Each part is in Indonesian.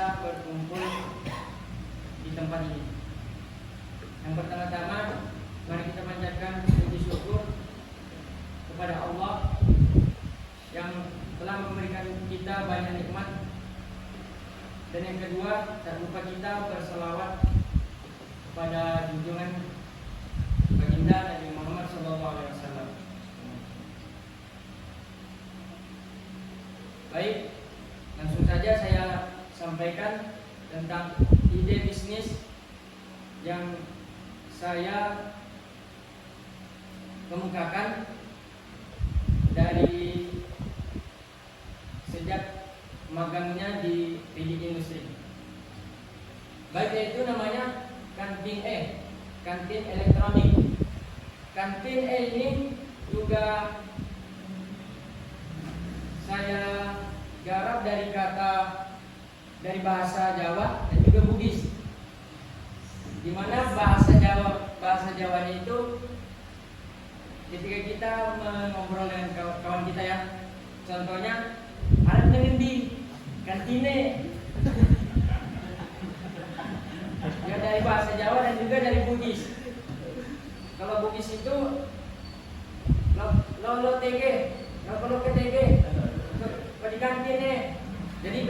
bisa berkumpul di tempat ini. Yang pertama-tama, mari kita panjatkan puji syukur kepada Allah yang telah memberikan kita banyak nikmat. Dan yang kedua, tak lupa kita berselawat kepada junjungan baginda Nabi Muhammad SAW. Baik, langsung saja saya sampaikan tentang ide bisnis yang saya kemukakan dari sejak magangnya di Bidik Industri. Baik, yaitu namanya kantin kantin elektronik. Kantin ini juga saya garap dari bahasa Jawa dan juga Bugis. Di mana bahasa Jawanya itu ketika kita mengobrol dengan kawan kita ya, contohnya alat ngendi kantine ya, dari bahasa Jawa dan juga dari Bugis. Kalau Bugis itu lo TG, lo ke TG di kantine. Jadi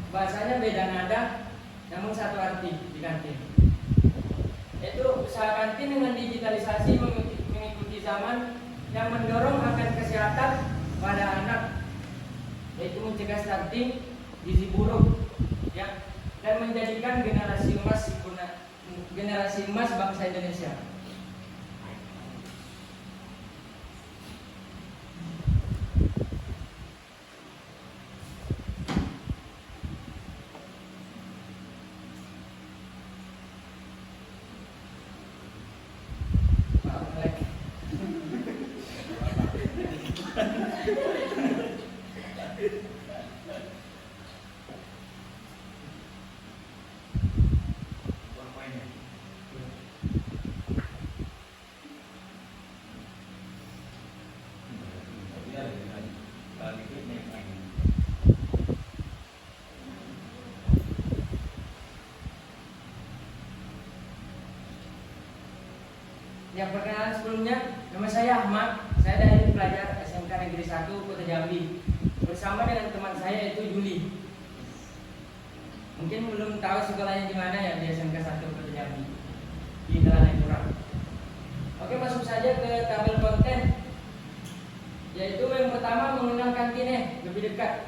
bahasanya beda nada, namun satu arti di kantin. Itu usaha kantin dengan digitalisasi mengikuti zaman yang mendorong akan kesehatan pada anak, yaitu mencegah stunting, gizi buruk, ya, dan menjadikan generasi emas bangsa Indonesia. Yang perkenalan sebelumnya, nama saya Ahmad. Saya dari pelajar SMK Negeri 1 Kota Jambi. Bersama dengan teman saya yaitu Juli. Mungkin belum tahu sekolahnya di mana ya, di SMK 1 Kota Jambi, di Jalan Kurang. Oke, masuk saja ke tabel konten. Yaitu yang pertama, mengenal kantinnya lebih dekat.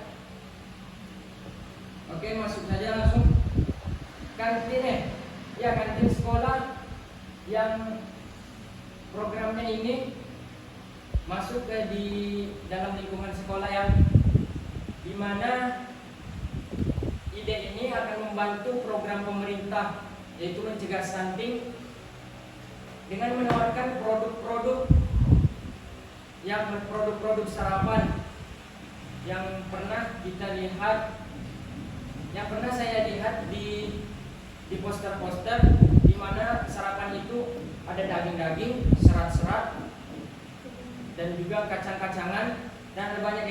Oke, masuk saja langsung. Kantinnya, ya, kantin sekolah yang programnya ini masuk ke di dalam lingkungan sekolah yang dimana ide ini akan membantu program pemerintah, yaitu mencegah stunting dengan menawarkan produk-produk sarapan yang pernah saya lihat di poster-poster, di mana sarapan itu ada daging-daging, serat-serat, dan juga kacang-kacangan, dan ada banyak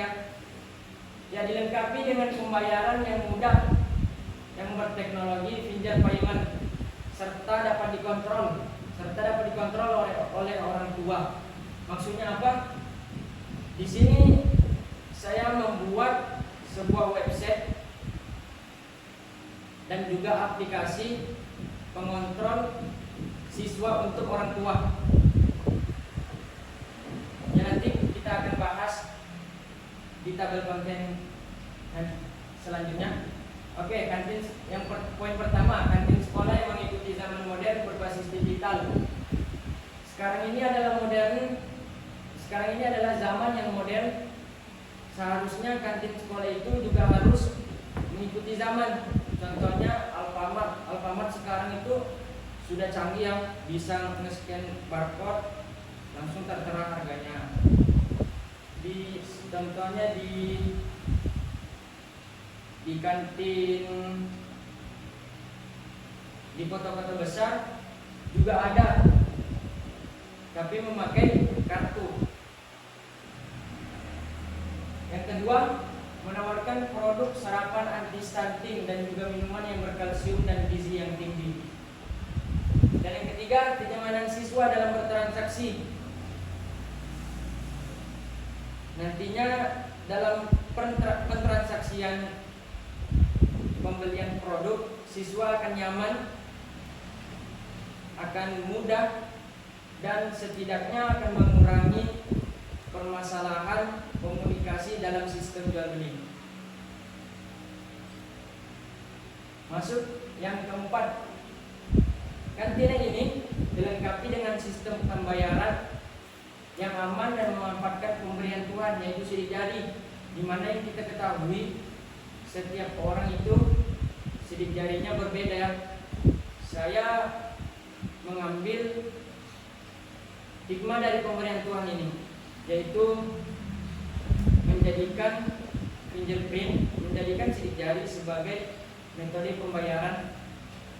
ya, dilengkapi dengan pembayaran yang mudah, yang berteknologi pinjam patungan, serta dapat dikontrol oleh orang tua. Maksudnya apa? Di sini saya membuat sebuah website dan juga aplikasi pengontrol siswa untuk orang tua. Ya, nanti kita akan bahas di tabel konten selanjutnya. Oke, kantin yang poin pertama, kantin sekolah yang mengikuti zaman modern berbasis digital. Sekarang ini adalah zaman yang modern. Seharusnya kantin sekolah itu juga harus mengikuti zaman. Contohnya Alfamart sekarang itu sudah canggih, yang bisa nge-scan barcode langsung tertera harganya. Contohnya di kantin di kota-kota besar juga ada, tapi memakai kartu. Yang kedua, menawarkan produk sarapan anti stunting dan juga minuman yang berkalsium dan gizi yang tinggi. Dan yang ketiga, kenyamanan siswa dalam bertransaksi. Nantinya dalam pentransaksian pembelian produk, siswa akan nyaman, akan mudah, dan setidaknya akan mengurangi permasalahan komunikasi dalam sistem jual beli. Masuk yang keempat, kantin ini dilengkapi dengan sistem pembayaran yang aman dan memanfaatkan pemberian Tuhan, yaitu sidik jari, di mana yang kita ketahui setiap orang itu sidik jarinya berbeda. Saya mengambil hikmah dari pemberian Tuhan ini, yaitu menjadikan fingerprint, menjadikan sidik jari sebagai metode pembayaran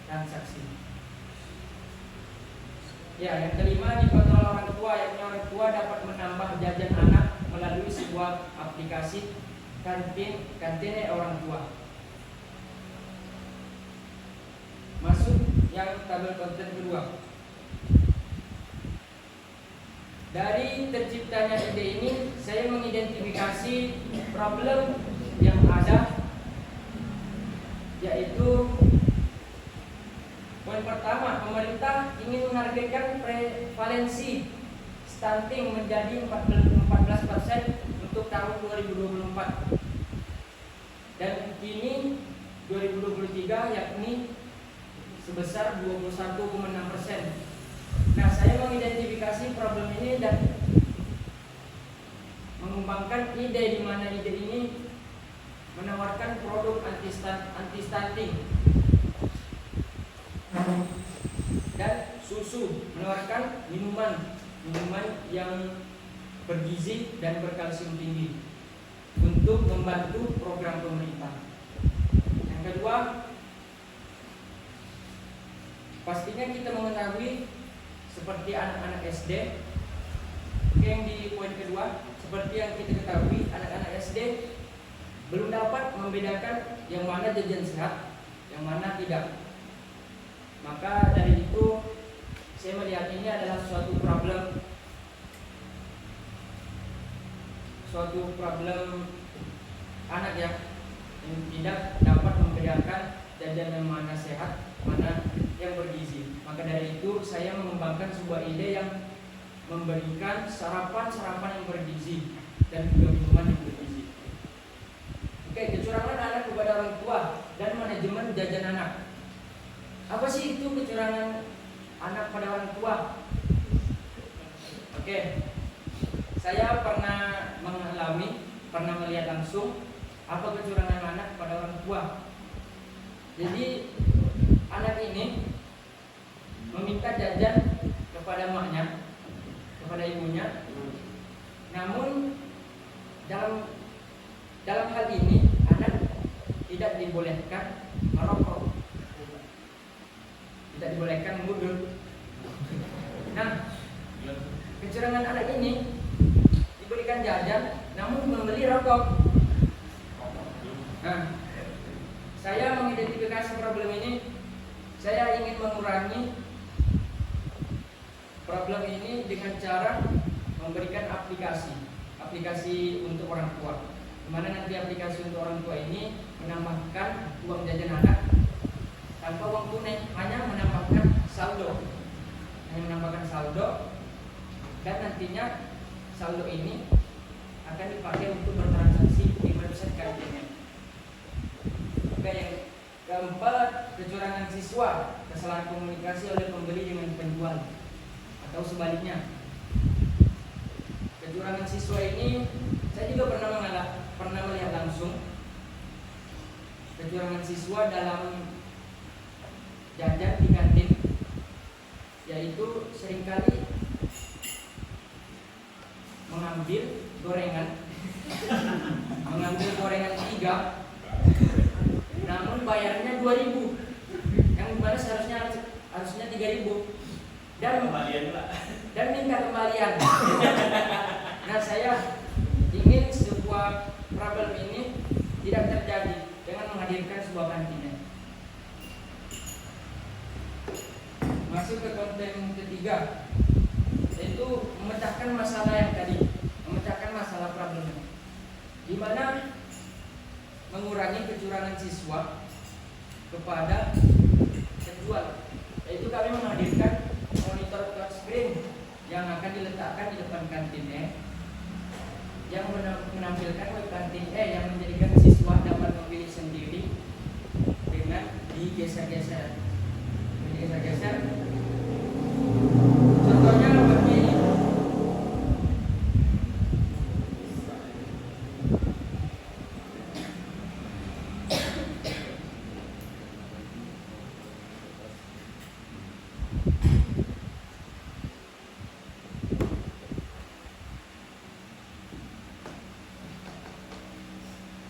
transaksi. Ya, yang kelima, dikontrol orang tua, yakni orang tua dapat menambah jajan anak melalui sebuah aplikasi kantin orang tua. Masuk yang tabel konten kedua. Dari terciptanya ide ini, saya mengidentifikasi problem yang ada, yaitu poin pertama, pemerintah ingin menargetkan prevalensi stunting menjadi 14% untuk tahun 2024 dan kini 2023 yakni sebesar 21,6%. Nah, saya mengidentifikasi problem ini dan mengembangkan ide di mana ide ini menawarkan produk anti stunting dan susu, menawarkan minuman yang bergizi dan berkalsium tinggi untuk membantu program pemerintah. Yang kedua, pastinya kita mengetahui seperti anak-anak SD. Yang di poin kedua, seperti yang kita ketahui, anak-anak SD belum dapat membedakan yang mana jajan sehat, yang mana tidak. Maka dari itu saya melihat ini adalah suatu problem anak yang tidak dapat membedakan jajan yang mana sehat, mana yang bergizi. Maka dari itu saya mengembangkan sebuah ide yang memberikan sarapan yang bergizi dan juga minuman yang bergizi. Oke, kecurangan anak kepada orang tua dan manajemen jajan anak. Apa sih itu kecurangan anak pada orang tua? Oke, saya pernah melihat langsung apa kecurangan anak pada orang tua. Jadi anak ini meminta jajan kepada maknya, kepada ibunya. Namun dalam hal ini anak tidak dibolehkan merokok, tidak dibolehkan mudun. Nah, kecurangan anak ini diberikan jajan namun membeli rokok. Nah, saya mengidentifikasi problem ini. Saya ingin mengurangi problem ini dengan cara memberikan aplikasi untuk orang tua, dimana nanti aplikasi untuk orang tua ini menambahkan uang jajan anak tanpa uang tunai, hanya menambahkan saldo, dan nantinya saldo ini akan dipakai untuk bertransaksi di website kantinnya. Oke, yang keempat, kecurangan siswa, kesalahan komunikasi oleh pembeli dengan penjual atau sebaliknya. Kecurangan siswa ini saya juga pernah melihat langsung. Kecurangan siswa dalam jajan di kantin, yaitu seringkali mengambil gorengan 3, namun bayarnya 2.000, yang dimana seharusnya 3.000, dan minta kembalian. Nah, saya ingin sebuah problem ini menghadirkan sebuah kantin. Masuk ke konten ketiga, yaitu memecahkan masalah yang tadi, memecahkan masalah problemnya, di mana mengurangi kecurangan siswa kepada penjual, yaitu kami menghadirkan monitor touchscreen yang akan diletakkan di depan kantin yang menampilkan web kantin yang menjadikan siswa dapat memilih sendiri dengan digeser-geser. Contohnya webnya ini.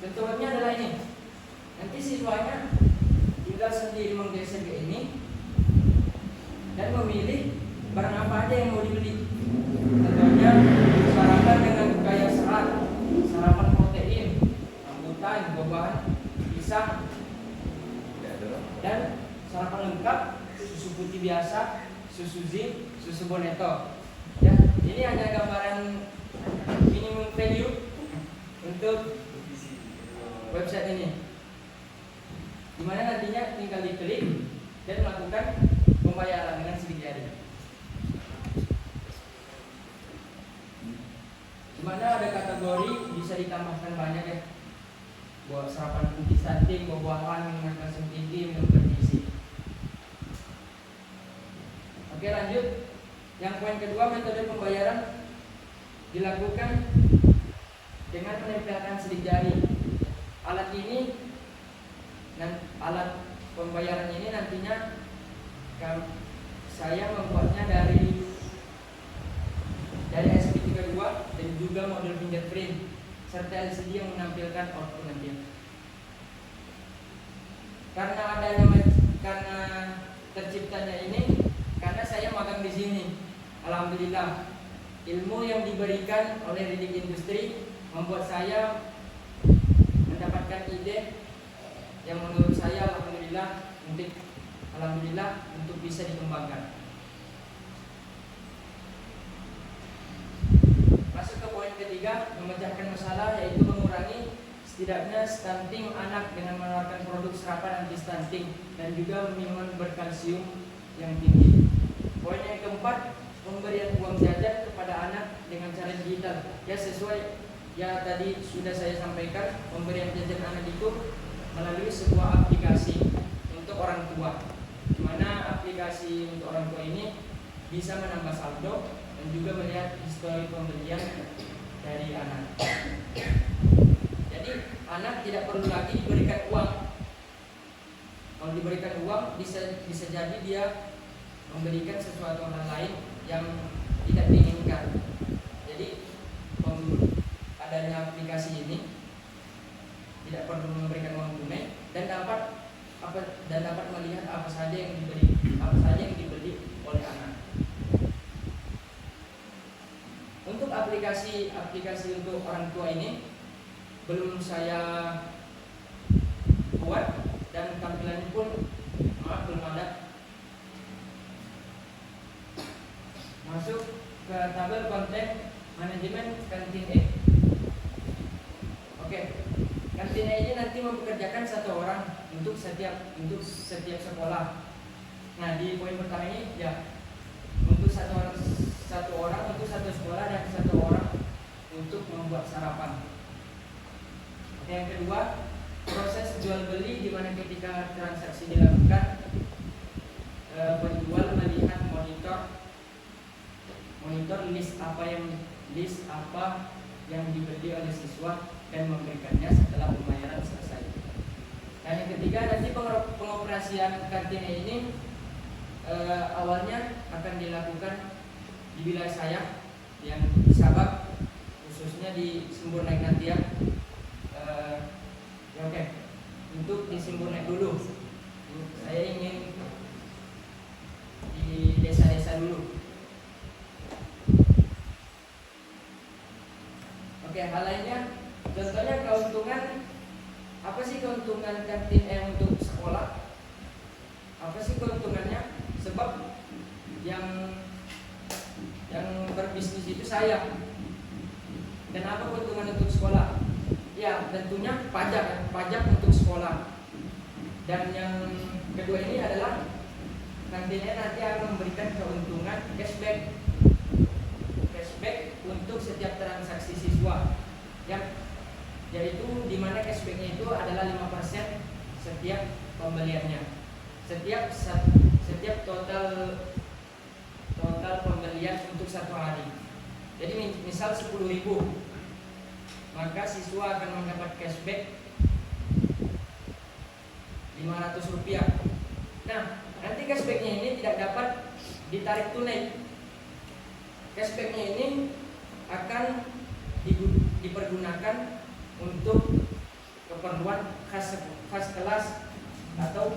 Contohnya adalah ini. Nanti siswanya tinggal sendiri menggeser ke ini dan memilih barang apa aja yang mau dibeli. Contohnya sarapan dengan kaya serat, sarapan protein, rambutan, buah-buahan, pisang, dan sarapan lengkap, susu putih biasa, susu zinc, susu boneto. Ya, ini hanya gambaran minimum value untuk website ini, dimana nantinya tinggal diklik dan melakukan pembayaran dengan sidik jari. Dimana ada kategori bisa ditambahkan banyak ya, buat sarapan putih stunting, buah-buahan, minum kalsium tinggi, minum bergizi. Oke, lanjut. Yang poin kedua, metode pembayaran dilakukan dengan menempelkan sidik jari. Alat ini dan alat pembayaran ini nantinya saya membuatnya dari SP32 dan juga model fingerprint serta LCD yang menampilkan output nanti. Karena terciptanya ini karena saya magang di sini. Alhamdulillah, ilmu yang diberikan oleh Ridik Industri membuat saya mendapatkan ide yang menurut saya alhamdulillah untuk bisa dikembangkan. Masuk ke poin ketiga, memecahkan masalah, yaitu mengurangi setidaknya stunting anak dengan menawarkan produk serapan anti stunting dan juga minuman berkalsium yang tinggi. Poin yang keempat, pemberian uang jajan kepada anak dengan cara digital. Ya, sesuai ya tadi sudah saya sampaikan, pemberian jajan anak itu melalui sebuah aplikasi untuk orang tua, di mana aplikasi untuk orang tua ini bisa menambah saldo dan juga melihat histori pembelian dari anak. Jadi anak tidak perlu lagi diberikan uang. Kalau diberikan uang bisa jadi dia memberikan sesuatu hal lain yang tidak diinginkan. Jadi adanya aplikasi ini tidak perlu memberikan uang tunai dan dapat melihat apa saja yang dibeli oleh anak. Untuk aplikasi untuk orang tua ini belum saya buat dan tampilannya pun belum ada. Masuk ke tabel konten manajemen kantin E. Oke, kantin E ini nanti mempekerjakan satu orang untuk setiap sekolah. Nah, di poin pertama ini ya untuk satu orang untuk satu sekolah dan satu orang untuk membuat sarapan. Oke, yang kedua, proses jual beli, di mana ketika transaksi dilakukan penjual melihat monitor list apa yang dibeli oleh siswa dan memberikannya setelah pembayaran selesai. Dan yang ketiga, nanti pengoperasian kantin ini awalnya akan dilakukan di wilayah saya yang di Sabak, khususnya di Sumburnaik nanti ya. Oke. Untuk di Sumburnaik dulu, saya ingin di desa-desa dulu. Oke, hal lainnya, contohnya keuntungan, apa sih keuntungan untuk sekolah. Apa sih keuntungannya? Sebab yang berbisnis itu saya. Dan apa keuntungan untuk sekolah? Ya tentunya pajak untuk sekolah. Dan yang kedua ini adalah nantinya nanti akan memberikan keuntungan cashback untuk setiap transaksi siswa, yaitu di mana cashbacknya itu adalah 5% setiap pembeliannya, setiap total pembelian untuk satu hari. Jadi misal 10.000, maka siswa akan mendapat cashback Rp500. Nah, nanti cashbacknya ini tidak dapat ditarik tunai. Cashbacknya ini akan dipergunakan untuk keperluan khas kelas atau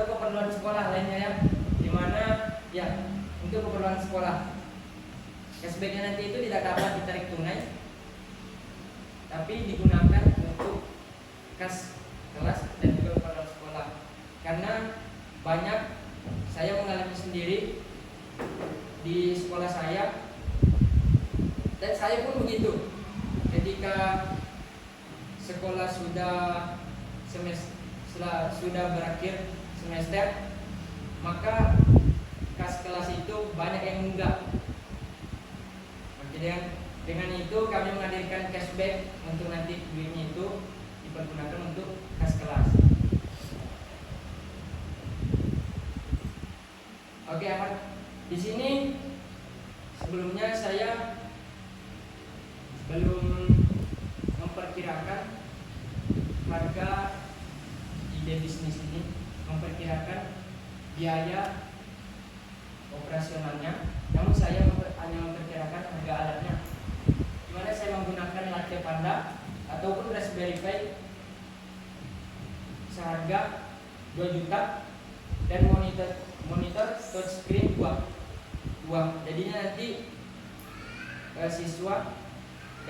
keperluan sekolah lainnya ya, dimana ya untuk keperluan sekolah. Cashbacknya nanti itu tidak dapat ditarik tunai, tapi digunakan untuk kas kelas dan juga keperluan sekolah. Karena banyak, saya mengalami sendiri di sekolah saya, dan saya pun begitu. Ketika sekolah sudah berakhir semester, maka kas kelas itu banyak yang enggak. Dengan itu kami menghadirkan cashback untuk nanti duitnya itu dipergunakan untuk kas kelas. Oke, Ahmad. Di sini sebelumnya saya belum memperkirakan harga ide bisnis ini, memperkirakan biaya operasionalnya, namun saya hanya memperkirakan harga alatnya, di mana saya menggunakan latte Panda ataupun Raspberry Pi seharga 2 juta dan monitor touchscreen 2. Jadinya nanti siswa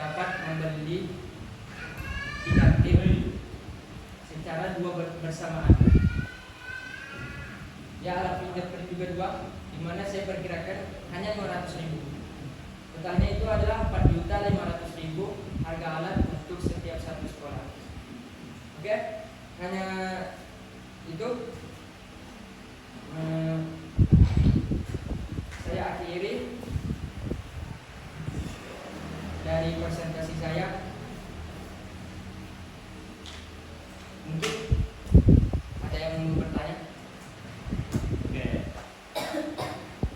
dapat membeli di kantin secara 2 bersamaan. Ya, alat fingerprint juga 2, dimana saya perkirakan hanya 500.000. Totalnya itu adalah 4.500.000 harga alat untuk setiap satu sekolah. Oke, hanya itu. Saya akhiri dari presentasi saya.